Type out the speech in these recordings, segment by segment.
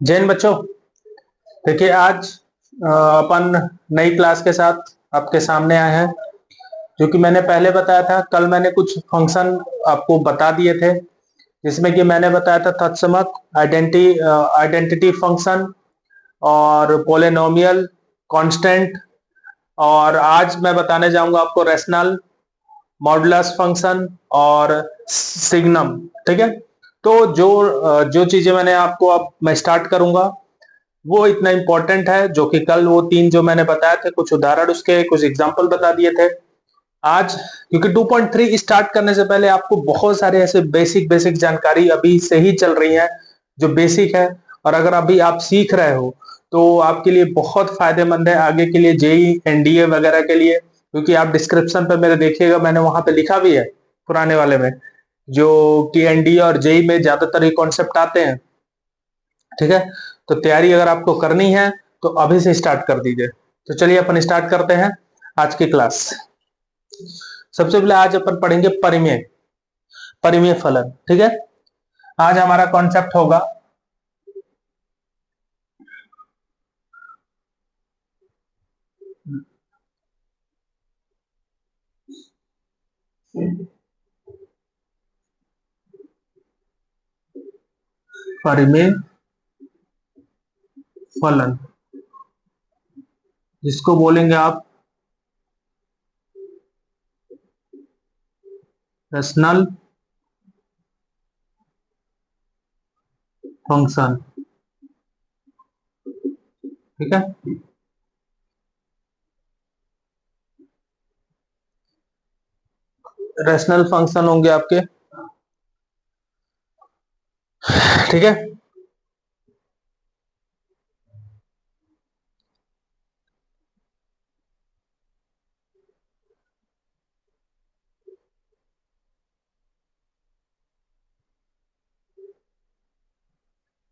जैन बच्चों, देखिए आज अपन नई क्लास के साथ आपके सामने आए हैं। जो कि मैंने पहले बताया था, कल मैंने कुछ फंक्शन आपको बता दिए थे, जिसमें कि मैंने बताया था तत्समक, आइडेंटिटी फंक्शन और पोलिनोमियल, कांस्टेंट। और आज मैं बताने जाऊंगा आपको रेशनल, मॉडुलस फंक्शन और सिग्नम। ठीक है, तो जो चीजें मैंने आपको अब मैं स्टार्ट करूंगा वो इतना इंपॉर्टेंट है, जो कि कल वो तीन जो मैंने बताए थे, कुछ उदाहरण उसके कुछ एग्जांपल बता दिए थे। आज क्योंकि 2.3 स्टार्ट करने से पहले आपको बहुत सारे ऐसे बेसिक बेसिक जानकारी अभी से ही चल रही है, जो बेसिक है। और अगर अभी आप सीख रहे हो तो आपके लिए बहुत फायदेमंद है आगे के लिए, जेई एनडीए वगैरह के लिए। क्योंकि आप डिस्क्रिप्शन पे मेरे देखिएगा, मैंने वहां पे लिखा भी है पुराने वाले में, जो कि एनडीए और जेई में ज्यादातर ये कॉन्सेप्ट आते हैं। ठीक है, तो तैयारी अगर आपको करनी है तो अभी से स्टार्ट कर दीजिए। तो चलिए अपन स्टार्ट करते हैं आज की क्लास। सबसे पहले आज अपन पढ़ेंगे परिमेय, परिमेय फलन। ठीक है, आज हमारा कॉन्सेप्ट होगा परिमेय फलन, जिसको बोलेंगे आप रेशनल फंक्शन। ठीक है, रेशनल फंक्शन होंगे आपके। ठीक है,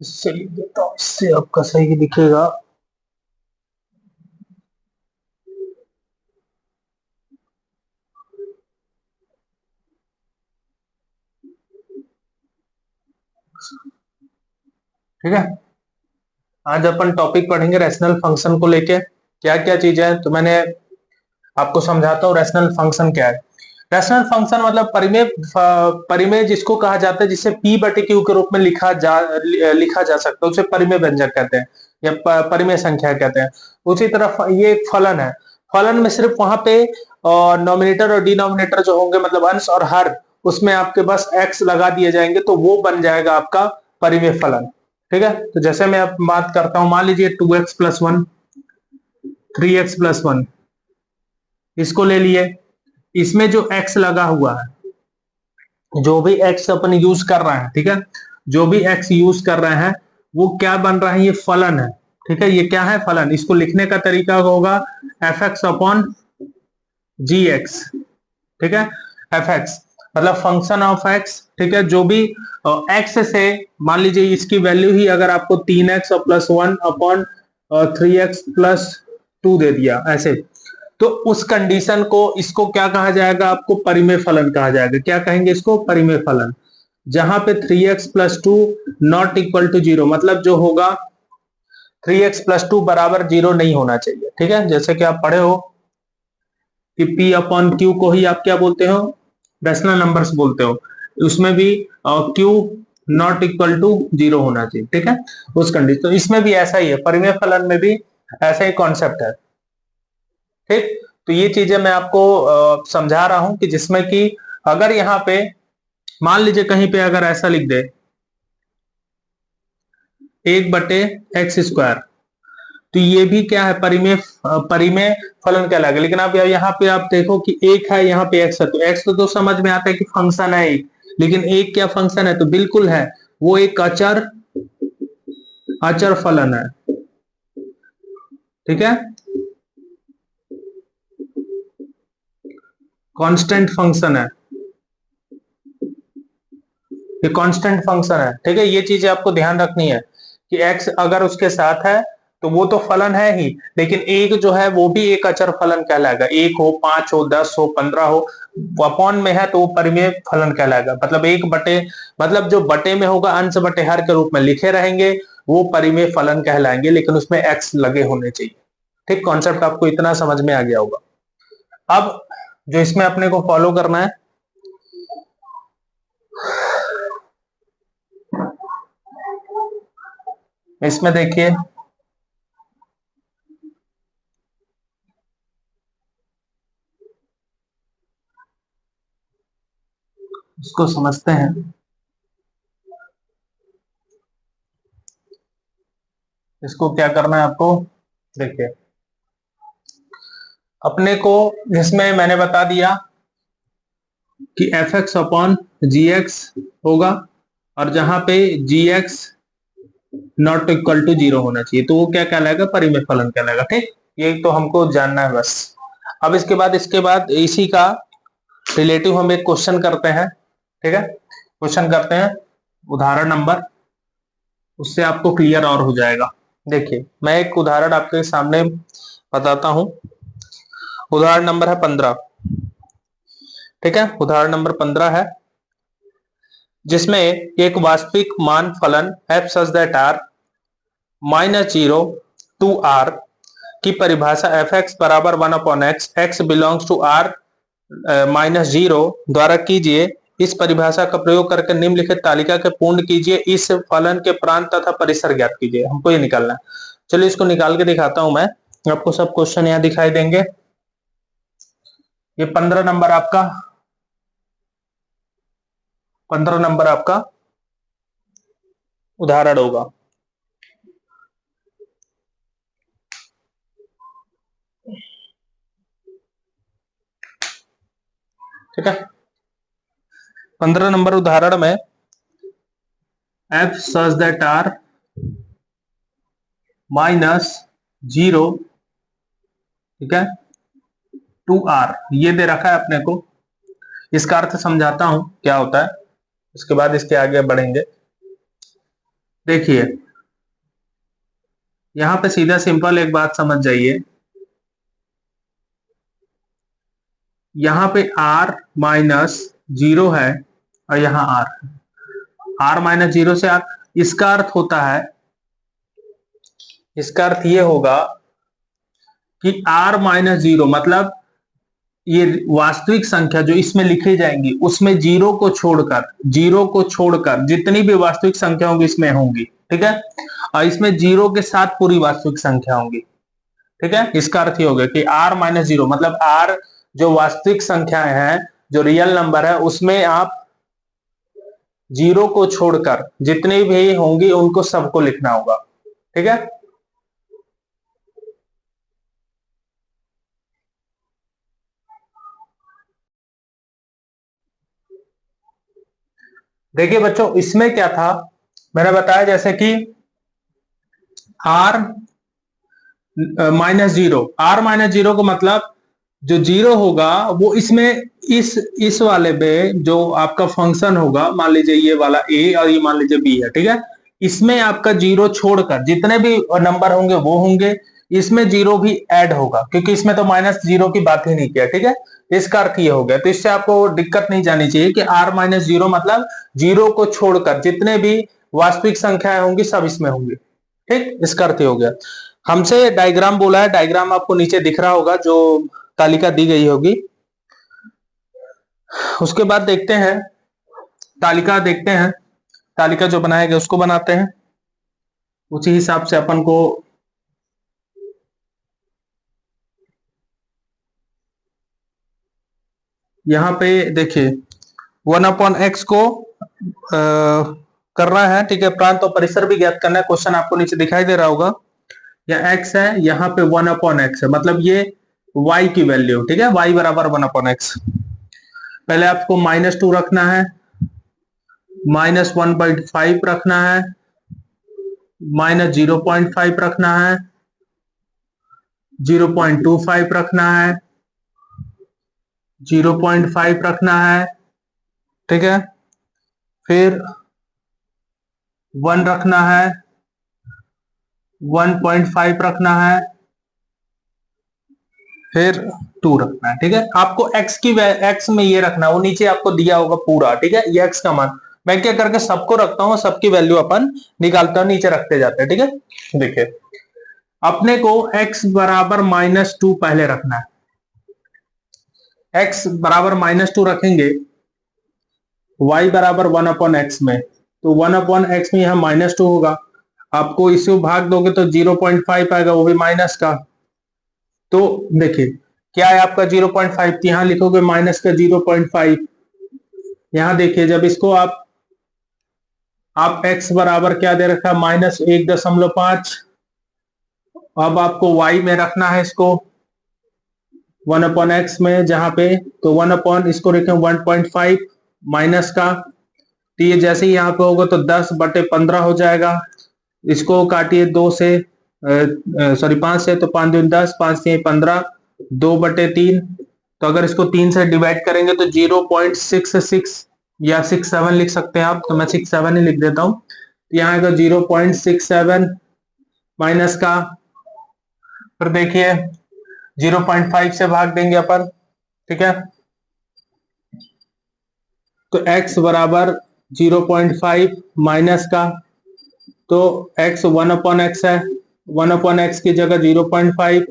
इससे लिख देता हूं, इससे आपका सही दिखेगा। ठीक है, आज अपन टॉपिक पढ़ेंगे रैशनल फंक्शन को लेके, क्या क्या चीजें हैं। तो मैंने आपको समझाता हूँ रैशनल फंक्शन क्या है। रैशनल फंक्शन मतलब परिमेय, परिमेय जिसको कहा जाता है, जिसे p बटे q के रूप में लिखा जा सकता है, उसे परिमेय व्यंजक कहते हैं या परिमेय संख्या कहते हैं। उसी तरह ये एक फलन है। फलन में सिर्फ वहां पे नॉमिनेटर और डिनोमिनेटर जो होंगे, मतलब अंश और हर, उसमें आपके बस x लगा दिए जाएंगे तो वो बन जाएगा आपका परिमेय फलन। ठीक है, तो जैसे मैं अब बात करता हूं, मान लीजिए 2x प्लस 1, 3x प्लस 1, इसको ले लिए। इसमें जो x लगा हुआ है, जो भी x अपन यूज कर रहे हैं, ठीक है, जो भी x यूज कर रहे हैं वो क्या बन रहा है, ये फलन है। ठीक है, ये क्या है, फलन। इसको लिखने का तरीका होगा F X upon G x. ठीक है, एफ एक्स मतलब फंक्शन ऑफ एक्स। ठीक है, जो भी एक्स से, मान लीजिए इसकी वैल्यू ही अगर आपको 3x और प्लस 1 अपॉन 3x प्लस 2 दे दिया ऐसे, तो उस कंडीशन को, इसको क्या कहा जाएगा, आपको परिमेय फलन कहा जाएगा। क्या कहेंगे इसको, परिमेय फलन। जहां पे 3x plus 2 not equal to 0, मतलब जो होगा 3x प्लस 2 बराबर 0 नहीं होना चाहिए। ठीक है, जैसे कि आप पढ़े हो कि p अपॉन q को ही आप क्या बोलते हो, रैशनल नंबर्स बोलते हो। उसमें भी q नॉट इक्वल टू 0 होना चाहिए। ठीक है, उस कंडीशन, तो इसमें भी ऐसा ही है, परिमेय फलन में भी ऐसा ही कॉन्सेप्ट है। ठीक, तो ये चीजें मैं आपको समझा रहा हूं कि जिसमें कि अगर यहाँ पे मान लीजिए कहीं पे अगर ऐसा लिख दे 1/x², तो ये भी क्या है, परिमेय, परिमेय फलन कहलाएगा। लेकिन आप यहाँ पे आप देखो कि एक है, यहाँ पे x है, तो x तो समझ में आता है कि फंक्शन है एक, लेकिन एक क्या फंक्शन है, तो बिल्कुल है, वो एक अचर, अचर फलन है। ठीक है, कांस्टेंट फंक्शन है, ये कांस्टेंट फंक्शन है। ठीक है, ये चीजें आपको ध्यान रखनी है कि x अगर उसके साथ है तो वो तो फलन है ही, लेकिन एक जो है वो भी एक अचर फलन कहलाएगा। 1 हो, 5 हो, 10 हो, 15 हो, अपॉन में है तो वो परिमेय फलन कहलाएगा। मतलब एक बटे, मतलब जो बटे में होगा अंश बटे हर के रूप में लिखे रहेंगे वो परिमेय फलन कहलाएंगे, लेकिन उसमें एक्स लगे होने चाहिए। ठीक, कॉन्सेप्ट आपको इतना समझ में आ गया होगा। अब जो इसमें अपने को फॉलो करना है, इसमें देखिए इसको समझते हैं। इसको क्या करना है आपको, देखिए अपने को इसमें मैंने बता दिया कि F X upon G X होगा, और जहां पे G X not equal to zero होना चाहिए, तो वो क्या कहलाएगा, परिमेय फलन कहलाएगा। ठीक, ये तो हमको जानना है बस। अब इसके बाद इसी का रिलेटिव हम एक क्वेश्चन करते हैं। ठीक है, क्वेश्चन करते हैं उदाहरण नंबर, उससे आपको क्लियर और हो जाएगा। देखिए मैं एक उदाहरण आपके सामने बताता हूं। उदाहरण नंबर है 15। ठीक है, उदाहरण नंबर 15 है, जिसमें एक वास्तविक मान फलन F such that R -0 to R की परिभाषा एफ एक्स बराबर 1/x, x belongs to are -0 द्वारा कीजिए। इस परिभाषा का प्रयोग करके निम्नलिखित तालिका के पूर्ण कीजिए। इस फलन के प्रांत तथा परिसर ज्ञात कीजिए। हमको ये निकालना है। चलिए इसको निकाल के दिखाता हूं मैं आपको। सब क्वेश्चन यहाँ दिखाई देंगे। ये 15 नंबर आपका उदाहरण होगा। ठीक है, 15 नंबर उदाहरण में एफ सच दैट आर -0, ठीक है, टू आर, ये दे रखा है अपने को। इसका अर्थ समझाता हूं क्या होता है, उसके बाद इसके आगे बढ़ेंगे। देखिए यहां पे सीधा सिंपल एक बात समझ जाइए, यहां पे r-0 है और यहां r-0 से r, इसका अर्थ होता है, इसका अर्थ ये होगा कि r-0 मतलब ये वास्तविक संख्या जो इसमें लिखी जाएंगी उसमें जीरो को छोड़कर जितनी भी वास्तविक संख्या होंगी इसमें होंगी। ठीक है, और इसमें जीरो के साथ पूरी वास्तविक संख्या होंगी। ठीक है, इसका अर्थ ये हो गया कि r-0 मतलब r जो वास्तविक संख्याएं हैं, जो रियल नंबर है, उसमें आप जीरो को छोड़कर जितनी भी होंगी उनको सबको लिखना होगा। ठीक है, देखिए बच्चों इसमें क्या था, मैंने बताया जैसे कि r-0 को मतलब जो जीरो होगा वो इसमें इस वाले में जो आपका फंक्शन होगा, मान लीजिए ये वाला a और ये मान लीजिए b है। ठीक है, इसमें आपका जीरो छोड़कर जितने भी नंबर होंगे वो होंगे, इसमें जीरो भी ऐड होगा क्योंकि इसमें तो -0 की बात ही नहीं किया। ठीक है, इसका अर्थ ये हो गया। तो इससे आपको दिक्कत नहीं जानी चाहिए कि r-0 मतलब जीरो को छोड़कर जितने भी वास्तविक संख्याएं होंगी सब इसमें होंगी। ठीक, इसका अर्थ हो गया। हमसे डायग्राम बोला है, डायग्राम आपको नीचे दिख रहा होगा जो तालिका दी गई होगी। उसके बाद देखते हैं तालिका, देखते हैं तालिका जो बनाया गया उसको बनाते हैं, उसी हिसाब से अपन को यहाँ पे देखिए 1/x को करना है। ठीक है, प्रांत और परिसर भी ज्ञात करना है। क्वेश्चन आपको नीचे दिखाई दे रहा होगा, या x है, यहाँ पे 1/x है, मतलब ये y की वैल्यू। ठीक है, y बराबर 1/x। पहले आपको -2 रखना है, -1.5 रखना है, -0.5 रखना है, 0.25 रखना है, 0.5 रखना है। ठीक है, फिर 1 रखना है, 1.5 रखना है, फिर 2 रखना है। ठीक है, आपको एक्स में ये रखना है, वो नीचे आपको दिया होगा पूरा। ठीक है, ये एक्स का मान मैं क्या करके सबको रखता हूँ, सबकी वैल्यू अपन निकालता हूँ, नीचे रखते जाते हैं। ठीक है, देखिए अपने को x बराबर -2 पहले रखना है। x बराबर -2 रखेंगे y बराबर 1/x में, तो 1/x में यहां -2 होगा। आपको इसे भाग दोगे तो 0.5 आएगा, वो भी माइनस का। तो देखिए क्या है आपका 0.5, यहां लिखोगे माइनस का 0.5। यहां देखिए जब इसको आप x बराबर क्या दे रखा है, -1.5। अब आपको y में रखना है इसको 1/x में, जहां पे तो 1 इसको रखें 1.5 माइनस का। तो ये जैसे ही यहाँ पे होगा तो 10/15 हो जाएगा। इसको काटिए 2 से, सॉरी 5 से, तो 5 दूनी 10, 5 3 15, 2/3। तो अगर इसको 3 से डिवाइड करेंगे तो 0.66 या 67 लिख सकते हैं आप, तो मैं 67 ही लिख देता हूं। तो यहाँ आएगा 0.67 माइनस का, फिर देखिए 0.5 से भाग देंगे अपन। ठीक है, तो x बराबर 0.5 माइनस का, तो x 1/x है, 1/x की जगह 0.5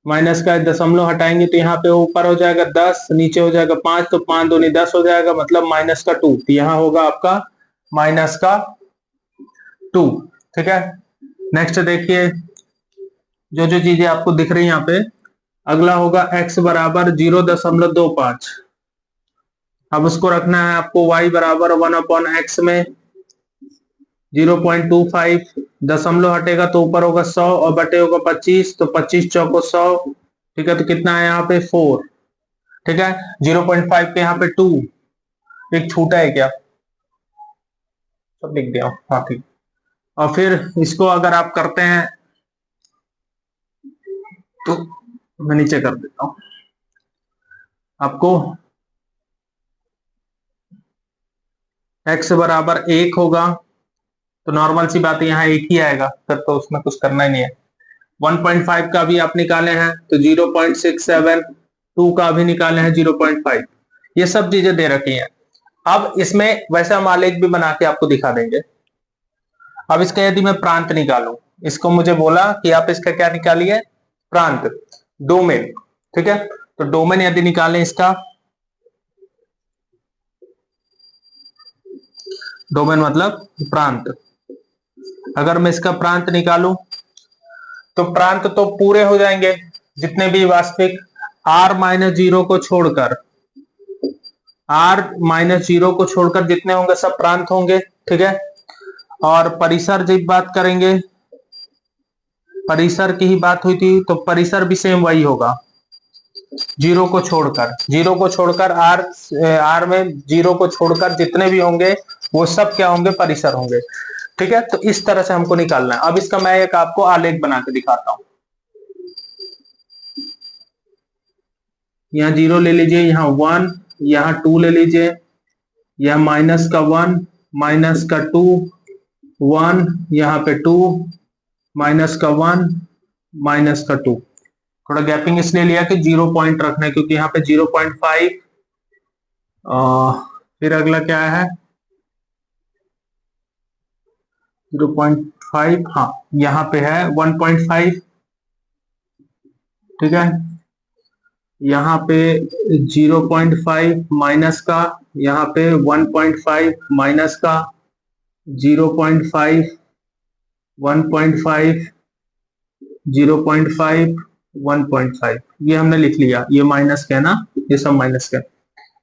माइनस का दशमलव हटाएंगे तो यहाँ पे ऊपर हो जाएगा 10, नीचे हो जाएगा 5, तो 5 दूनी 10 हो जाएगा, मतलब -2। तो यहाँ होगा आपका -2। ठीक है, नेक्स्ट देखिए जो जो चीजें आपको दिख रही है यहाँ पे, अगला होगा x बराबर 0.25। अब उसको रखना है आपको y बराबर 1/x में 0.25, दशमलव हटेगा तो ऊपर होगा 100 और बटे होगा 25, तो 25 चौको 100। ठीक है, तो कितना है यहाँ पे 4। ठीक है, 0.5 पे यहाँ पे 2, एक छूटा है क्या, सब लिख दिया, हाँ ठीक। और फिर इसको अगर आप करते हैं तो मैं नीचे कर देता हूं आपको, x बराबर 1 होगा, तो नॉर्मल सी बात है यहाँ 1 ही आएगा, फिर तो उसमें कुछ करना ही नहीं है। 1.5 का भी आप निकाले हैं तो 0.67, 2 का भी निकाले हैं 0.5, ये सब चीजें दे रखी हैं। अब इसमें वैसे हम आलेख भी बना के आपको दिखा देंगे। अब इसका यदि मैं प्रांत निकालूं, इसको मुझे बोला कि आप इसका क्या निकालिए, प्रांत, डोमेन। ठीक है, तो डोमेन यदि निकालें इसका, डोमेन मतलब प्रांत, अगर मैं इसका प्रांत निकालूं तो प्रांत तो पूरे हो जाएंगे जितने भी वास्तविक r-0 को छोड़कर, r-0 को छोड़कर जितने होंगे सब प्रांत होंगे। ठीक है, और परिसर जब बात करेंगे, परिसर की ही बात हुई थी, तो परिसर भी सेम वही होगा, 0 को छोड़कर, 0 को छोड़कर r में 0 को छोड़कर जितने भी होंगे वो सब क्या होंगे, परिसर होंगे। ठीक है, तो इस तरह से हमको निकालना है। अब इसका मैं एक आपको आलेख बना के दिखाता हूं। यहाँ 0 ले लीजिए, यहाँ 1, यहाँ 2 ले लीजिए, यह -1, -2, 1, यहाँ पे 2, -1, -2। थोड़ा गैपिंग इसलिए लिया कि 0 पॉइंट रखना है, क्योंकि यहाँ पे 0.5, फिर अगला क्या है 0.5, हाँ यहाँ पे है 1.5। ठीक है, यहाँ पे 0.5 माइनस का, यहाँ पे 1.5 माइनस का, 0.5, 1.5, 0.5, 1.5, ये हमने लिख लिया। ये माइनस का है ना, ये सब माइनस का,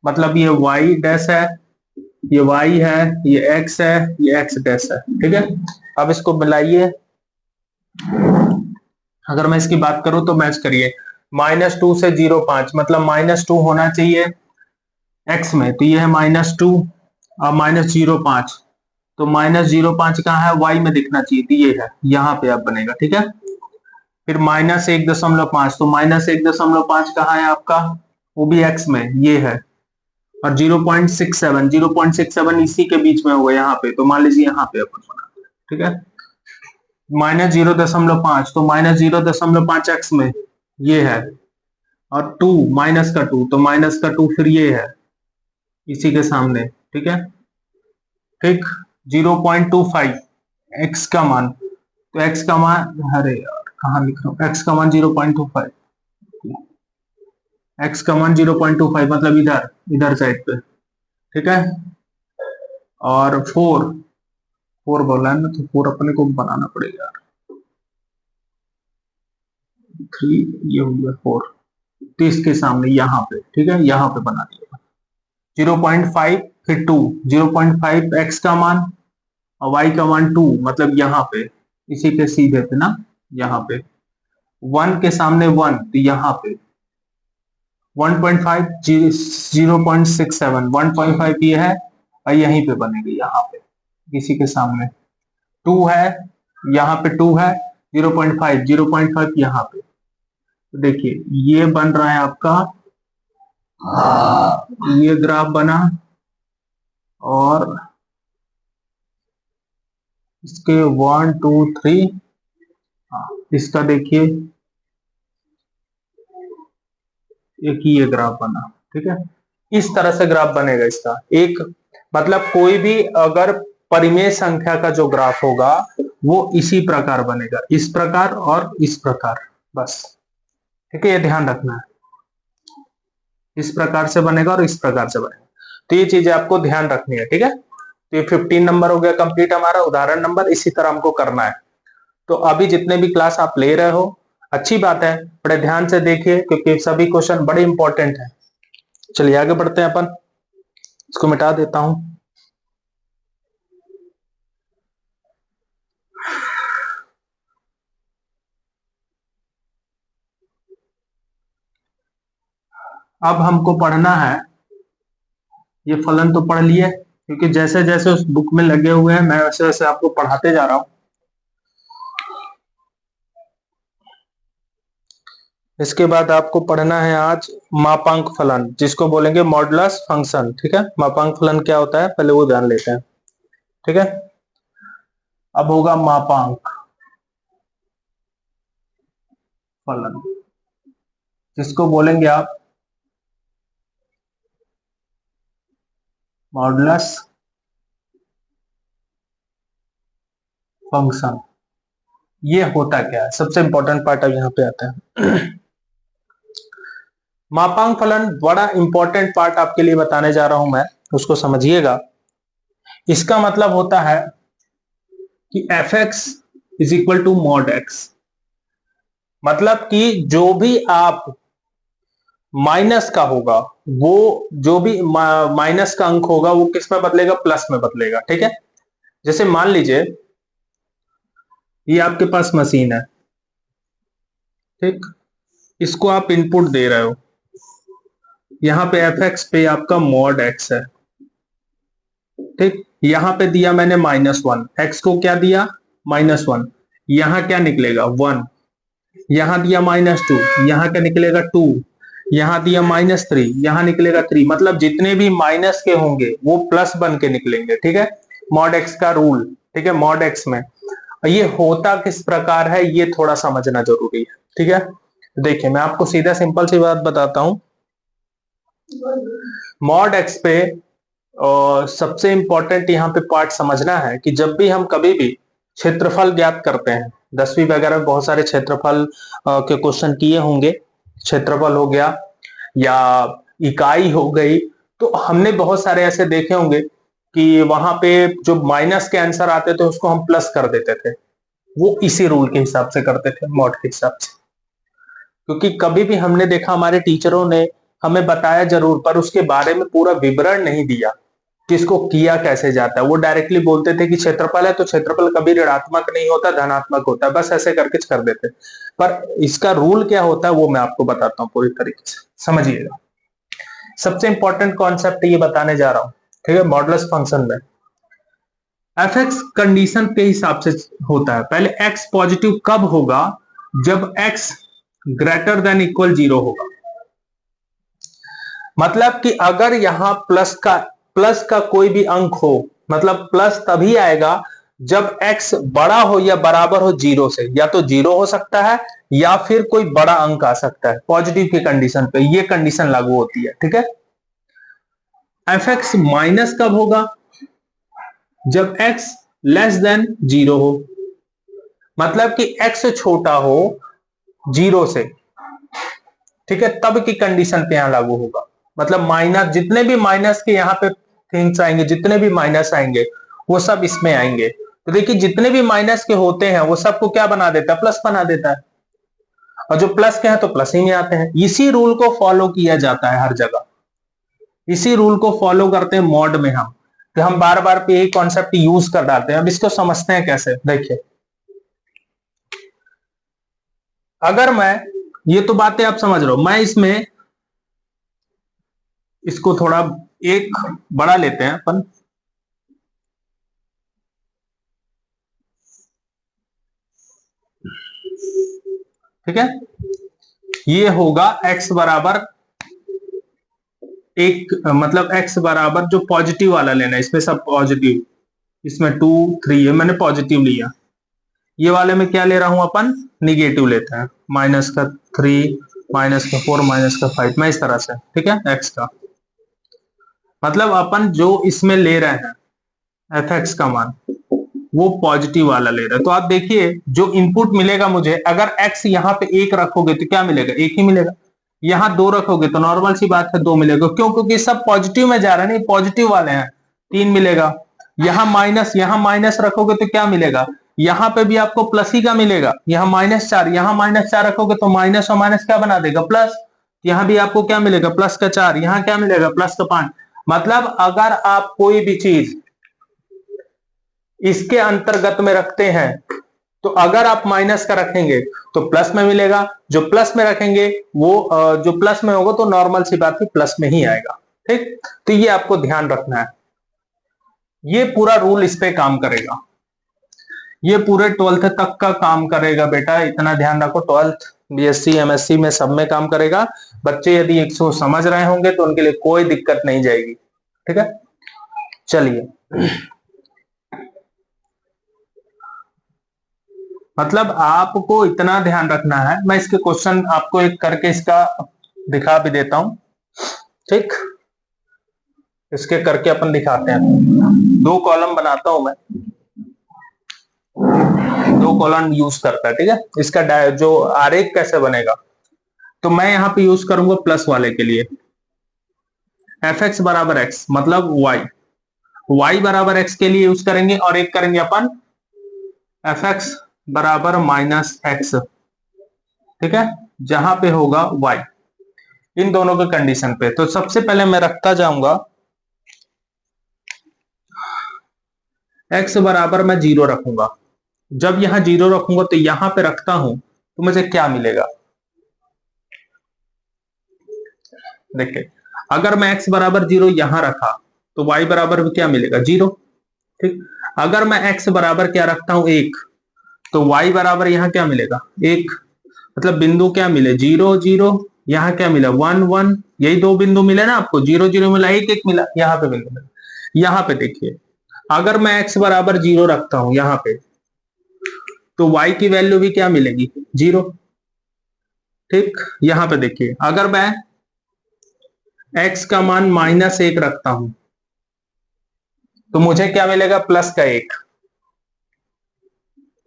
मतलब ये y डैश है, ये y है, ये x है, ये x डैश है। ठीक है, अब इसको मिलाइए। अगर मैं इसकी बात करूं तो मैच करिए, -2 से 0.5, मतलब -2 होना चाहिए x में, तो ये है -2 और -0.5, तो -0.5 कहाँ है, y में दिखना चाहिए, तो ये है, यहाँ पे अब बनेगा। ठीक है, फिर -1.5, तो -1.5 कहाँ है आपका, वो भी x में, ये है, और 0.67 इसी के बीच में होगा यहाँ पे, तो मान लीजिए यहाँ पे अपन बनाते हैं। ठीक है, -0.5, तो -0.5 में ये है, और 2 माइनस का 2, तो माइनस का 2 फिर ये है इसी के सामने, ठीक है। ठीक, 0.25 x का मान, तो x का मान, अरे यार कहाँ लिख रहा हूँ, x का मान 0.25, x का मान 0.25 मतलब इधर इधर साइड पे, ठीक है। और 4 बोला है ना, तो 4 अपने को बनाना पड़ेगा यार, 3 ये हो गया 4, तो इसके सामने यहाँ पे, ठीक है, यहाँ पे बना दिया 0.5 फिर 2, 0.5 x का मान और y का मान 2, मतलब यहाँ पे इसी के सीधे पे ना, यहाँ पे 1 के सामने 1, तो यहाँ पे 1.5 0.67, 1.5 ये है और यहीं पे बनेगी यहाँ पे इसी के सामने, 2 है यहाँ पे, 2 है, 0.5 यहाँ पे, तो देखिए ये बन रहा है आपका, ये ग्राफ बना, और इसके 1 2 3, इसका देखिए एक ही ये ग्राफ बना, ठीक है। इस तरह से ग्राफ बनेगा इसका एक, मतलब कोई भी अगर परिमेय संख्या का जो ग्राफ होगा वो इसी प्रकार बनेगा, इस प्रकार और इस प्रकार, बस, ठीक है, ये ध्यान रखना है, इस प्रकार से बनेगा और इस प्रकार से बनेगा, तो ये चीजें आपको ध्यान रखनी है, ठीक है। तो ये 15 नंबर हो गया कंप्लीट हमारा उदाहरण नंबर, इसी तरह हमको करना है। तो अभी जितने भी क्लास आप ले रहे हो अच्छी बात है, बड़े ध्यान से देखिए क्योंकि सभी क्वेश्चन बड़े इंपॉर्टेंट है। चलिए आगे बढ़ते हैं अपन, इसको मिटा देता हूं। अब हमको पढ़ना है, ये फलन तो पढ़ लिए, क्योंकि जैसे जैसे उस बुक में लगे हुए हैं मैं वैसे वैसे आपको पढ़ाते जा रहा हूं। इसके बाद आपको पढ़ना है आज मापांक फलन, जिसको बोलेंगे मॉडुलस फंक्शन, ठीक है। मापांक फलन क्या होता है पहले वो जान लेते हैं, ठीक है। अब होगा मापांक फलन, जिसको बोलेंगे आप मॉडुलस फंक्शन। ये होता क्या है, सबसे इंपॉर्टेंट पार्ट अब यहाँ पे आता है। मापांक फलन बड़ा इंपॉर्टेंट पार्ट आपके लिए बताने जा रहा हूं मैं, उसको समझिएगा। इसका मतलब होता है कि F X is equal to mod X, मतलब कि जो भी आप माइनस का होगा, वो जो भी माइनस का अंक होगा वो किस में बदलेगा, प्लस में बदलेगा, ठीक है। जैसे मान लीजिए ये आपके पास मशीन है, ठीक, इसको आप इनपुट दे रहे हो, यहां पे एफ एक्स पे आपका मॉड एक्स है, ठीक, यहां पे दिया मैंने -1, एक्स को क्या दिया -1, यहां क्या निकलेगा 1, यहां दिया -2, यहां क्या निकलेगा 2, यहां दिया -3, यहां निकलेगा 3, मतलब जितने भी माइनस के होंगे वो प्लस बन के निकलेंगे, ठीक है। मॉड एक्स का रूल, ठीक है, मॉड एक्स में ये होता किस प्रकार है ये थोड़ा समझना जरूरी है, ठीक है। देखिए मैं आपको सीधा सिंपल सी बात बताता हूं, मॉड एक्स पे सबसे इंपॉर्टेंट यहाँ पे पार्ट समझना है कि जब भी हम कभी भी क्षेत्रफल ज्ञात करते हैं, 10वीं वगैरह में बहुत सारे क्षेत्रफल के क्वेश्चन किए होंगे, क्षेत्रफल हो गया या इकाई हो गई, तो हमने बहुत सारे ऐसे देखे होंगे कि वहां पे जो माइनस के आंसर आते थे उसको हम प्लस कर देते थे, वो इसी रूल के हिसाब से करते थे, मॉड के हिसाब से। क्योंकि कभी भी हमने देखा हमारे टीचरों ने हमें बताया जरूर, पर उसके बारे में पूरा विवरण नहीं दिया कि इसको किया कैसे जाता है। वो डायरेक्टली बोलते थे कि क्षेत्रफल है तो क्षेत्रफल कभी ऋणात्मक नहीं होता, धनात्मक होता है, बस ऐसे करके कर देते। पर इसका रूल क्या होता है वो मैं आपको बताता हूँ पूरी तरीके से, समझिएगा। सबसे इंपॉर्टेंट कॉन्सेप्ट ये बताने जा रहा हूं, ठीक है। मॉडुलस फंक्शन में एफ एक्स कंडीशन के हिसाब से होता है, पहले एक्स पॉजिटिव कब होगा, जब एक्स ग्रेटर देन इक्वल 0 होगा, मतलब कि अगर यहां प्लस का कोई भी अंक हो, मतलब प्लस तभी आएगा जब x बड़ा हो या बराबर हो जीरो से, या तो जीरो हो सकता है या फिर कोई बड़ा अंक आ सकता है पॉजिटिव की कंडीशन पे, ये कंडीशन लागू होती है, ठीक है। एफ एक्स माइनस कब होगा? जब x लेस देन जीरो हो, मतलब कि x छोटा हो जीरो से, ठीक है, तब की कंडीशन पे यहां लागू होगा। मतलब माइनस, जितने भी माइनस के यहाँ पे थिंग्स आएंगे, जितने भी माइनस आएंगे वो सब इसमें आएंगे। तो देखिए जितने भी माइनस के होते हैं वो सबको क्या बना देता है? प्लस बना देता है। और जो प्लस के हैं तो प्लस ही में आते हैं। इसी रूल को फॉलो किया जाता है हर जगह, इसी रूल को फॉलो करते हैं मॉड में हम, कि हम बार बार पे यही कॉन्सेप्ट यूज कर डालते हैं। अब इसको समझते हैं कैसे, देखिए। अगर मैं, ये तो बातें आप समझ रहे हो, मैं इसमें इसको थोड़ा एक बड़ा लेते हैं अपन, ठीक है। ये होगा x बराबर एक, मतलब x बराबर जो पॉजिटिव वाला लेना है, इसमें सब पॉजिटिव, इसमें 2 3 है, मैंने पॉजिटिव लिया। ये वाले में क्या ले रहा हूं अपन? निगेटिव लेते हैं, माइनस का 3, माइनस का 4, माइनस का 5, मैं इस तरह से, ठीक है, x का। मतलब अपन जो इसमें ले रहे हैं एफ एक्स का मान, वो पॉजिटिव वाला ले रहा है। तो आप देखिए जो इनपुट मिलेगा मुझे, अगर x यहाँ पे एक रखोगे तो क्या मिलेगा? एक ही मिलेगा। यहाँ दो रखोगे तो नॉर्मल सी बात है दो मिलेगा। क्यों? क्योंकि सब पॉजिटिव में जा रहा है, नहीं पॉजिटिव वाले हैं, तीन मिलेगा। यहाँ माइनस रखोगे तो क्या मिलेगा? यहाँ पे भी आपको प्लस ही का मिलेगा। यहाँ -4, यहाँ -4 रखोगे तो माइनस और माइनस क्या बना देगा? प्लस। यहाँ भी आपको क्या मिलेगा? प्लस का 4। यहाँ क्या मिलेगा? प्लस का 5। मतलब अगर आप कोई भी चीज इसके अंतर्गत में रखते हैं, तो अगर आप माइनस का रखेंगे तो प्लस में मिलेगा, जो प्लस में रखेंगे वो जो प्लस में होगा तो नॉर्मल सी बात है प्लस में ही आएगा, ठीक। तो ये आपको ध्यान रखना है, ये पूरा रूल इस पे काम करेगा, ये पूरे 12th तक का काम करेगा बेटा, इतना ध्यान रखो। 12th बीएससी एमएससी में सब में काम करेगा। बच्चे यदि 100 समझ रहे होंगे तो उनके लिए कोई दिक्कत नहीं जाएगी, ठीक है। चलिए, मतलब आपको इतना ध्यान रखना है। मैं इसके क्वेश्चन आपको एक करके इसका दिखा भी देता हूं, ठीक। इसके करके अपन दिखाते हैं। 2 कॉलम बनाता हूं मैं, 2 कॉलम यूज करता है, ठीक है। इसका जो आरेख कैसे बनेगा, तो मैं यहां पे यूज करूंगा प्लस वाले के लिए एफ एक्स बराबर एक्स, मतलब y बराबर एक्स के लिए यूज करेंगे, और एक करेंगे अपन एफ एक्स बराबर -x, ठीक है, जहां पे होगा y, इन दोनों के कंडीशन पे। तो सबसे पहले मैं रखता जाऊंगा x बराबर मैं 0 रखूंगा। जब यहां 0 रखूंगा तो यहां पे रखता हूं तो मुझे क्या मिलेगा? देखिए, अगर मैं x बराबर 0 यहां रखा तो y बराबर क्या मिलेगा? 0, ठीक। अगर मैं x बराबर क्या रखता हूं? 1, तो y बराबर यहां क्या मिलेगा? 1। मतलब बिंदु क्या मिले? 0 0। यहाँ क्या मिला? 1 1। यही दो बिंदु मिले ना आपको, 0 0 मिला, 1 1 मिला, यहाँ पे बिंदु मिला। यहाँ पे देखिए, अगर मैं x बराबर 0 रखता हूं यहाँ पे, तो y की वैल्यू भी क्या मिलेगी? 0, ठीक। यहाँ पे देखिए, अगर मैं x का मान -1 रखता हूं तो मुझे क्या मिलेगा? प्लस का 1।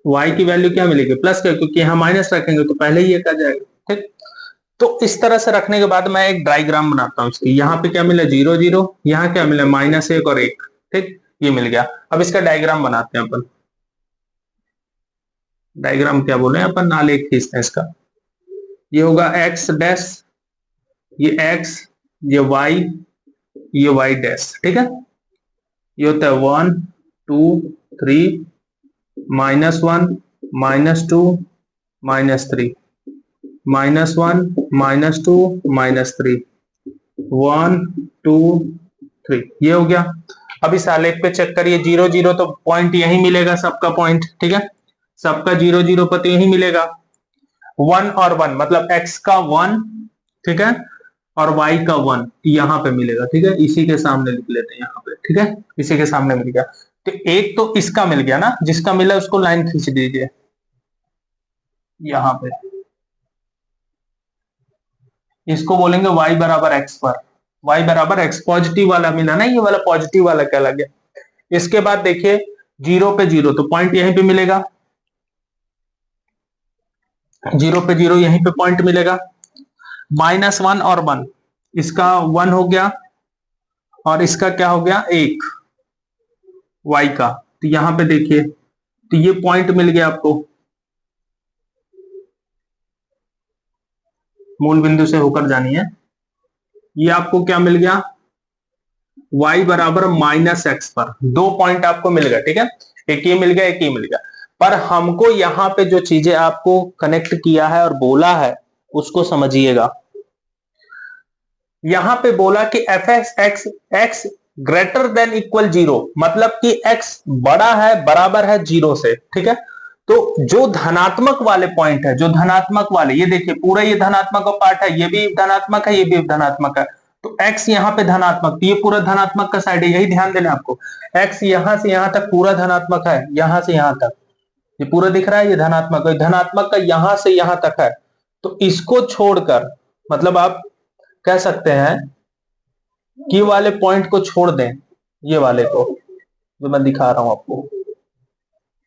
y की वैल्यू क्या मिलेगी? प्लस का, क्योंकि यहां माइनस रखेंगे तो पहले ही 1 आ जाएगा, ठीक। तो इस तरह से रखने के बाद मैं एक डायग्राम बनाता हूं इसकी। यहाँ पे क्या मिला? 0 0। यहाँ क्या मिला? -1 और 1, ठीक। ये मिल गया। अब इसका डायग्राम बनाते हैं अपन। डायग्राम क्या बोले अपन? आलेख खींचते हैं इसका। ये होगा x डैश, ये x, ये y, ये y डैश, ठीक है। ये होता है 1 2 3, -1 -2 -3, -1 -2 -3, 1 2 3, ये हो गया। अब इस आलेख पे चेक करिए, 0 0 तो पॉइंट यही मिलेगा, सबका पॉइंट, ठीक है, सबका 0 0 पर तो यही मिलेगा। 1 और 1 मतलब x का 1, ठीक है, और y का 1 यहाँ पे मिलेगा, ठीक है। इसी के सामने लिख लेते हैं यहाँ पे, ठीक है, इसी के सामने मिल गया। तो एक तो इसका मिल गया ना, जिसका मिला उसको लाइन खींच दीजिए यहां पे, इसको बोलेंगे y बराबर x पर, y बराबर x, पॉजिटिव वाला मिला ना, ये वाला पॉजिटिव वाला क्या लग गया। इसके बाद देखिए जीरो पे जीरो, तो पॉइंट यहीं पे मिलेगा, जीरो पे जीरो यहीं पे पॉइंट मिलेगा। -1 और 1, इसका 1 हो गया और इसका क्या हो गया, 1 y का। तो यहां पे देखिए, तो ये पॉइंट मिल गया आपको, मूल बिंदु से होकर जानी है। ये आपको क्या मिल गया, y बराबर -x पर, 2 पॉइंट आपको मिल गया, ठीक है, एक ये मिल गया, एक ये मिल गया। पर हमको यहाँ पे जो चीजें आपको कनेक्ट किया है और बोला है उसको समझिएगा। यहां पे बोला कि F x x greater than equal zero, मतलब कि एक्स बड़ा है, बराबर है जीरो से, ठीक है। तो जो धनात्मक वाले पॉइंट है, जो धनात्मक वाले, ये देखिए पूरा ये धनात्मक का पार्ट है, ये भी धनात्मक है, ये भी धनात्मक है। तो x यहां पे धनात्मक, तो ये पूरा धनात्मक का साइड है, यही ध्यान देना आपको। x यहां से यहां तक पूरा धनात्मक है, यहां से यहां तक ये पूरा दिख रहा है, ये धनात्मक है, धनात्मक का यहां से यहां तक है। तो इसको छोड़कर, मतलब आप कह सकते हैं कि वाले पॉइंट को छोड़ दें, ये वाले को जो मैं दिखा रहा हूं आपको,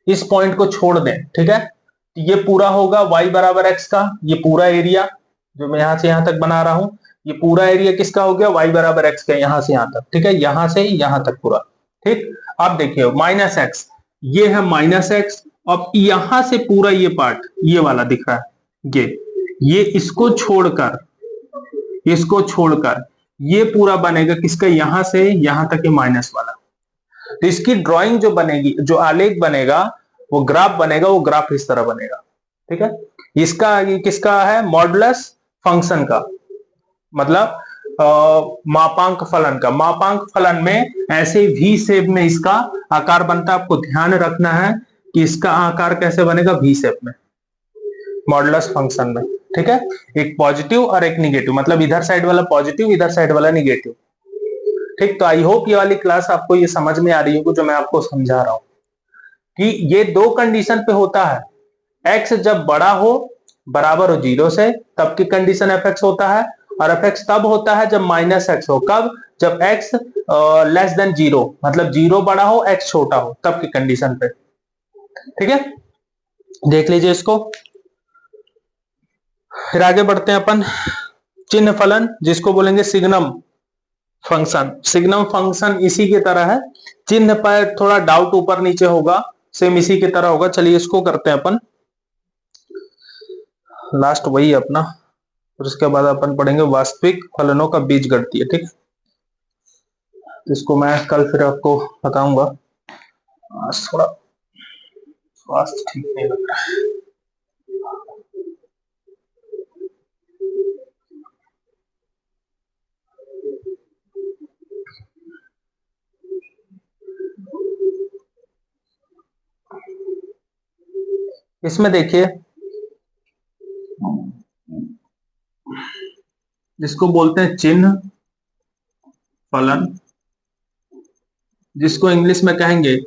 इस पॉइंट को छोड़ दें, ठीक है। तो ये पूरा होगा y बराबर x का, ये पूरा एरिया जो मैं यहां से यहां तक बना रहा हूं, ये पूरा एरिया किसका हो गया, y बराबर x का, यहां से यहां तक, ठीक है, यहां से यहां तक पूरा, ठीक। अब देखिए -x, ये है -x, अब यहां से पूरा ये पार्ट, ये वाला दिख रहा है, ये इसको छोड़कर, इसको छोड़कर ये पूरा बनेगा किसका, यहां से यहां तक ये माइनस वाला। तो इसकी ड्राइंग जो बनेगी, जो आलेख बनेगा, वो ग्राफ बनेगा, वो ग्राफ इस तरह बनेगा, ठीक है। इसका ये किसका है, मॉडुलस फंक्शन का, मतलब मापांक फलन का। मापांक फलन में ऐसे वी शेप में इसका आकार बनता है, आपको ध्यान रखना है कि इसका आकार कैसे बनेगा, वी शेप में, मॉडुलस फंक्शन में, ठीक है। एक पॉजिटिव और एक निगेटिव, मतलब इधर साइड वाला पॉजिटिव, इधर साइड वाला निगेटिव, ठीक। तो आई होप ये वाली क्लास आपको ये समझ में आ रही होगी जो मैं आपको समझा रहा हूं, कि ये दो कंडीशन पे होता है। एक्स जब बड़ा हो, बराबर हो जीरो से, तब की कंडीशन एफ एक्स होता है, और एफ एक्स तब होता है जब -x हो, कब, जब x लेस देन जीरो, मतलब जीरो बड़ा हो, x छोटा हो, तब की कंडीशन पे, ठीक है। देख लीजिए इसको, फिर आगे बढ़ते हैं अपन। चिन्ह फलन, जिसको बोलेंगे सिग्नम फंक्शन। सिग्नम फंक्शन इसी की तरह है, चिन्ह पर थोड़ा डाउट ऊपर नीचे होगा, सेम इसी की तरह होगा। चलिए इसको करते हैं अपन, लास्ट वही अपना, और उसके बाद अपन पढ़ेंगे वास्तविक फलनों का बीजगणितीय, ठीक। तो इसको मैं कल फिर आपको बताऊंगा, आज थोड़ा स्वास्थ्य ठीक नहीं लग रहा है। इसमें देखिए, जिसको बोलते हैं चिन्ह फलन, जिसको इंग्लिश में कहेंगे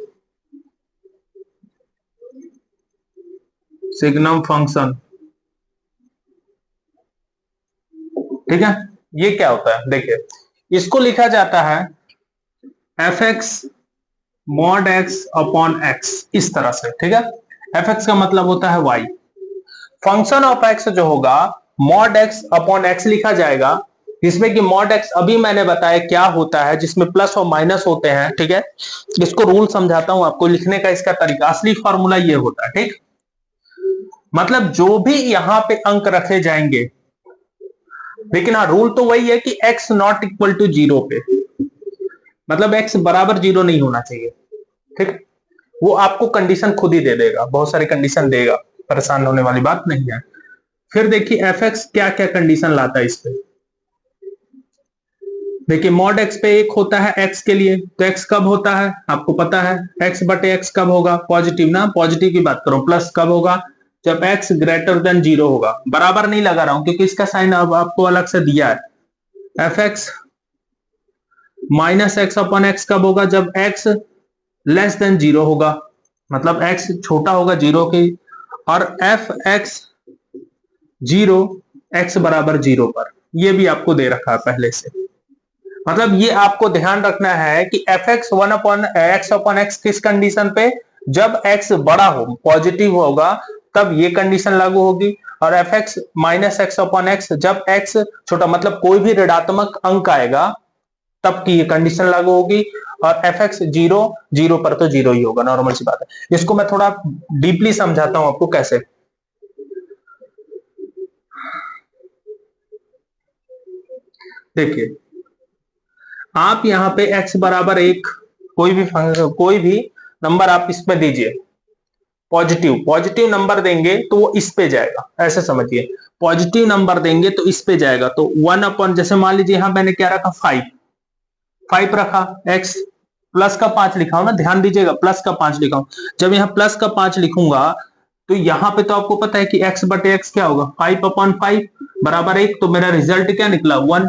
सिग्नम फंक्शन, ठीक है। ये क्या होता है, देखिए इसको लिखा जाता है F x mod x upon x, इस तरह से, ठीक है। एफ एक्स का मतलब होता है वाई, फंक्शन ऑफ एक्स जो होगा मॉड एक्स अपॉन एक्स लिखा जाएगा, जिसमें कि मॉड एक्स अभी मैंने बताया क्या होता है, जिसमें प्लस और माइनस होते हैं, ठीक है। इसको रूल समझाता हूं आपको, लिखने का इसका तरीका, असली फॉर्मूला ये होता है, ठीक। मतलब जो भी यहां पे अंक रखे जाएंगे, लेकिन हाँ रूल तो वही है कि x not equal to zero पे, मतलब x बराबर जीरो नहीं होना चाहिए, ठीक। वो आपको कंडीशन खुद ही दे देगा, बहुत सारी कंडीशन देगा, परेशान होने वाली बात नहीं है। फिर देखिए एफ एक्स क्या क्या कंडीशन लाता है इस पे। देखिए मॉड एक्स पे एक होता है x के लिए, तो x कब होता है आपको पता है, x बटे x कब होगा, पॉजिटिव ना, पॉजिटिव की बात करो, प्लस कब होगा, जब x ग्रेटर देन जीरो होगा। बराबर नहीं लगा रहा हूं क्योंकि इसका साइन अब आपको अलग से दिया है। F x minus x upon x कब होगा, जब x लेस देन जीरो होगा, मतलब x छोटा होगा जीरो की, और एफ एक्स जीरो एक्स बराबर जीरो पर, ये भी आपको दे रखा है पहले से। मतलब ये आपको ध्यान रखना है कि F x one upon x upon x किस कंडीशन पे, जब एक्स बड़ा हो पॉजिटिव होगा तब ये कंडीशन लागू होगी, और F x minus x upon x जब एक्स छोटा मतलब कोई भी ऋणात्मक अंक आएगा तब की ये कंडीशन लागू होगी, और एफ एक्स जीरो जीरो पर तो जीरो ही होगा, नॉर्मल सी बात है। इसको मैं थोड़ा डीपली समझाता हूं आपको कैसे। देखिए आप यहाँ पे x बराबर एक कोई भी नंबर आप इसमें दीजिए, पॉजिटिव पॉजिटिव नंबर देंगे तो वो इस पे जाएगा, ऐसे समझिए, पॉजिटिव नंबर देंगे तो इस पे जाएगा। तो वन अपॉन, जैसे मान लीजिए यहां मैंने क्या रखा, फाइव, फाइव रखा, x प्लस का 5 लिखा हूं ना, ध्यान दीजिएगा, प्लस का 5 लिखा हूं। जब यहाँ प्लस का 5 लिखूंगा तो यहाँ पे तो आपको पता है कि x बटे x क्या होगा, 5/5 बराबर 1, तो मेरा रिजल्ट क्या निकला, 1।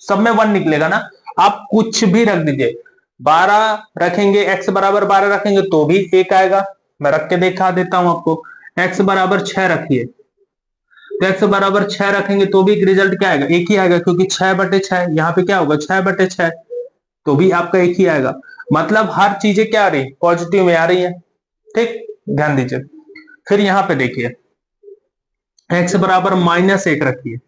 सब में 1 निकलेगा ना, आप कुछ भी रख दीजिए, 12 रखेंगे, x बराबर 12 रखेंगे तो भी 1 आएगा। मैं रख के दिखा देता हूं आपको, x बराबर 6 रखिए, तो x बराबर 6 रखेंगे तो भी रिजल्ट क्या आएगा, एक ही आएगा, क्योंकि 6/6 यहाँ पे क्या होगा, 6/6, तो भी आपका एक ही आएगा। मतलब हर चीजें क्या आ रही, पॉजिटिव में आ रही है। ठीक, ध्यान दीजिए। फिर यहां पे देखिए, x बराबर -1 रखिए,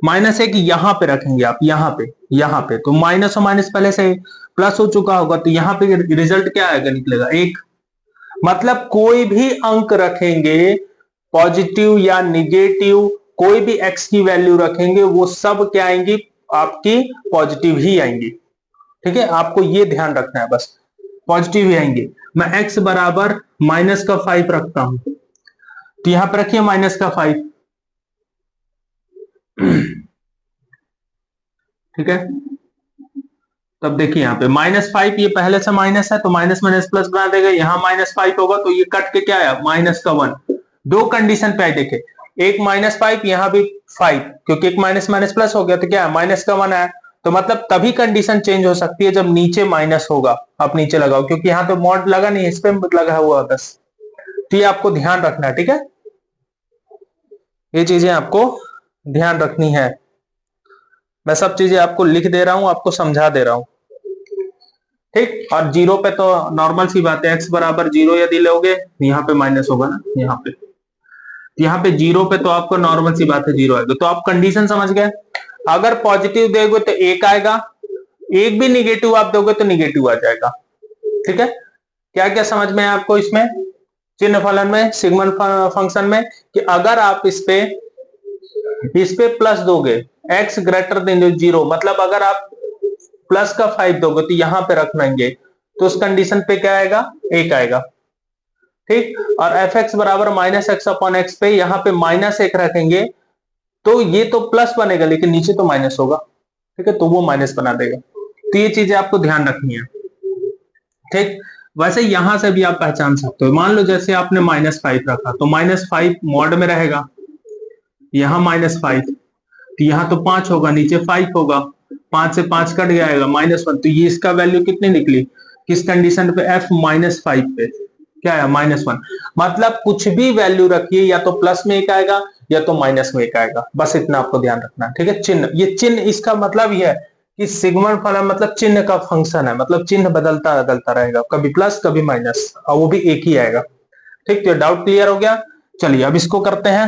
-1 यहां पे रखेंगे आप, यहाँ पे तो माइनस और माइनस पहले से प्लस हो चुका होगा, तो यहाँ पे रिजल्ट क्या आएगा, निकलेगा 1। मतलब कोई भी अंक रखेंगे, पॉजिटिव या निगेटिव, कोई भी x की वैल्यू रखेंगे वो सब क्या आएंगी, आपकी पॉजिटिव ही आएंगी। ठीक है, आपको ये ध्यान रखना है, बस पॉजिटिव ही आएंगे। मैं x बराबर -5 रखता हूं, तो यहां पर रखिए -5, ठीक है। तब देखिए यहाँ पे -5, ये पहले से माइनस है तो माइनस माइनस प्लस बना देगा, यहाँ -5 होगा तो ये कट के क्या आया, -1। दो कंडीशन पे आए, देखे, एक -5, यहाँ भी 5, क्योंकि एक माइनस माइनस प्लस हो गया तो क्या है, -1 आया। तो मतलब तभी कंडीशन चेंज हो सकती है जब नीचे माइनस होगा, आप नीचे लगाओ, क्योंकि यहाँ तो मॉड लगा नहीं, इस पे लगा हुआ बस। तो ये आपको ध्यान रखना है, ठीक है, ये चीजें आपको ध्यान रखनी है। मैं सब चीजें आपको लिख दे रहा हूं, आपको समझा दे रहा हूं, ठीक। और जीरो पे तो नॉर्मल सी बात है, एक्स बराबर जीरो यदि लोगे, यहाँ पे माइनस होगा ना, यहाँ पे जीरो पे तो आपको नॉर्मल सी बात है, जीरो आएगा। तो आप कंडीशन समझ गए, अगर पॉजिटिव दोगे तो एक आएगा, एक भी निगेटिव आप दोगे तो निगेटिव आ जाएगा। ठीक है, क्या क्या समझ में है आपको इसमें, चिन्ह फलन में, सिग्मन फंक्शन में, कि अगर आप इस पे प्लस दोगे, x ग्रेटर देन जीरो, मतलब अगर आप प्लस का 5 दोगे तो यहां पे रख लेंगे, तो उस कंडीशन पे क्या आएगा, एक आएगा। ठीक, और एफ एक्स बराबर -x अपॉन एक्स पे यहां पे -1 रखेंगे तो ये तो प्लस बनेगा लेकिन नीचे तो माइनस होगा, ठीक है, तो वो माइनस बना देगा। तो ये चीजें आपको ध्यान रखनी है। ठीक, वैसे यहां से भी आप पहचान सकते हो, मान लो जैसे आपने -5 रखा तो -5 मॉड में रहेगा, यहां -5, तो यहाँ तो 5 होगा, नीचे 5 होगा, 5 से 5 कट जाएगा, -1, तो ये इसका वैल्यू कितनी निकली, किस कंडीशन पे, f -5 पे क्या है, -1। मतलब कुछ भी वैल्यू रखिए, या तो प्लस में एक आएगा या तो माइनस में एक आएगा, बस इतना आपको ध्यान रखना है। ठीक है, चिन्ह, ये चिन्ह इसका मतलब यह है कि सिग्मन फलन मतलब चिन्ह का फंक्शन है, मतलब चिन्ह बदलता बदलता रहेगा, कभी प्लस कभी माइनस, और वो भी एक ही आएगा। ठीक, तो डाउट क्लियर हो गया। चलिए अब इसको करते हैं।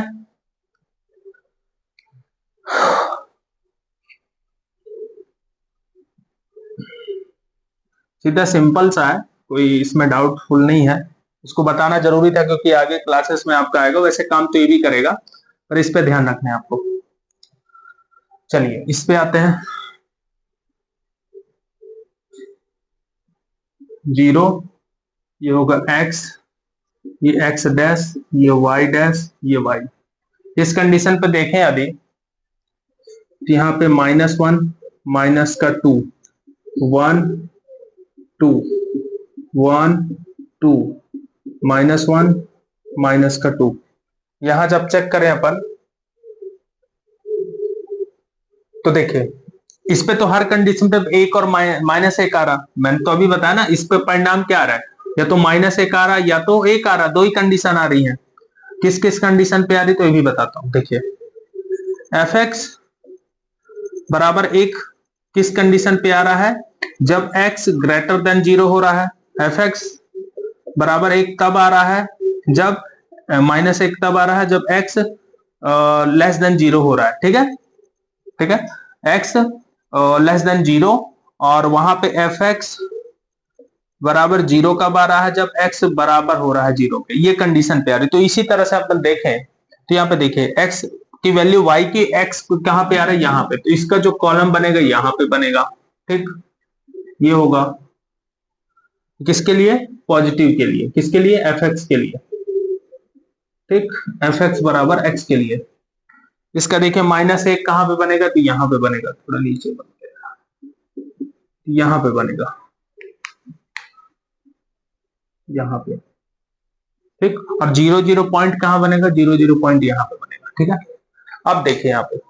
सीधा सिंपल सा है, कोई इसमें डाउटफुल नहीं है, इसको बताना जरूरी था क्योंकि आगे क्लासेस में आपका आएगा, वैसे काम तो ये भी करेगा, पर इस पे ध्यान रखना है आपको। चलिए इस पे आते हैं, जीरो, ये होगा x, ये x डैश, ये y डैश, ये y। इस कंडीशन पे देखें यदि, तो यहाँ पे -1, -2, 1 2, 1 2, -1, -2, यहां जब चेक करें अपन तो देखिए इस पे तो हर कंडीशन पे एक और -1 आ रहा, मैंने तो अभी बताया ना, इस पे परिणाम क्या आ रहा है, या तो -1 आ रहा या तो 1 आ रहा, दो ही कंडीशन आ रही है। किस किस कंडीशन पे आ रही तो ये भी बताता हूं। देखिए एफ एक्स बराबर 1 किस कंडीशन पे आ रहा है, जब x ग्रेटर देन 0 हो रहा है। एफ एक्स बराबर 1 तब आ रहा है जब -1 तब आ रहा है जब x लेस देन 0 हो रहा है। ठीक है, ठीक है, x लेस देन 0, और वहां पे एफ एक्स बराबर 0 कब आ रहा है, जब x बराबर हो रहा है 0 के, ये कंडीशन पे आ रही है। तो इसी तरह से अपन देखें तो यहाँ पे देखिए x की वैल्यू y की x कहां पे आ रहा है, यहाँ पे, तो इसका जो कॉलम बनेगा यहाँ पे बनेगा। ठीक, ये होगा किसके लिए, पॉजिटिव के लिए, किसके लिए, एफ एक्स के लिए। ठीक, एफ एक्स बराबर x के लिए। इसका देखिए -1 कहां पे बनेगा, तो यहाँ पे बनेगा, थोड़ा नीचे बनेगा, यहाँ पे बनेगा, यहाँ पे। ठीक, और 0 पॉइंट कहां बनेगा, 0 पॉइंट यहाँ पे बनेगा। ठीक है, अब देखिए यहाँ पे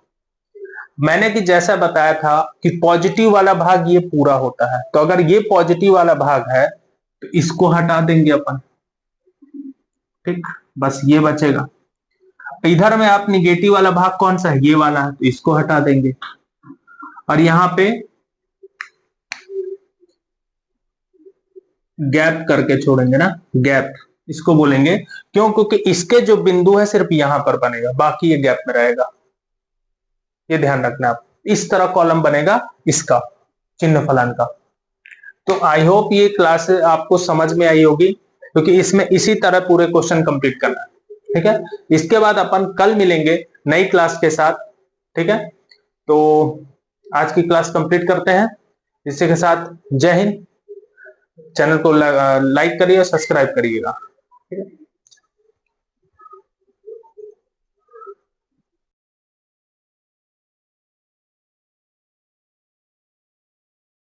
मैंने कि जैसा बताया था कि पॉजिटिव वाला भाग ये पूरा होता है, तो अगर ये पॉजिटिव वाला भाग है तो इसको हटा देंगे अपन। ठीक, बस ये बचेगा। इधर में आप निगेटिव वाला भाग कौन सा है, ये वाला है, तो इसको हटा देंगे। और यहाँ पे गैप करके छोड़ेंगे ना, गैप इसको बोलेंगे। क्यों, क्योंकि इसके जो बिंदु है सिर्फ यहां पर बनेगा, बाकी ये गैप में रहेगा। ये ध्यान रखना आप, इस तरह कॉलम बनेगा इसका, चिन्ह फलन का। तो आई होप ये क्लास आपको समझ में आई होगी, क्योंकि इसमें इसी तरह पूरे क्वेश्चन कंप्लीट करना है। ठीक है, इसके बाद अपन कल मिलेंगे नई क्लास के साथ। ठीक है, तो आज की क्लास कंप्लीट करते हैं। इसी के साथ जय हिंद। चैनल को लाइक करिए और सब्सक्राइब करिएगा। ठीक है।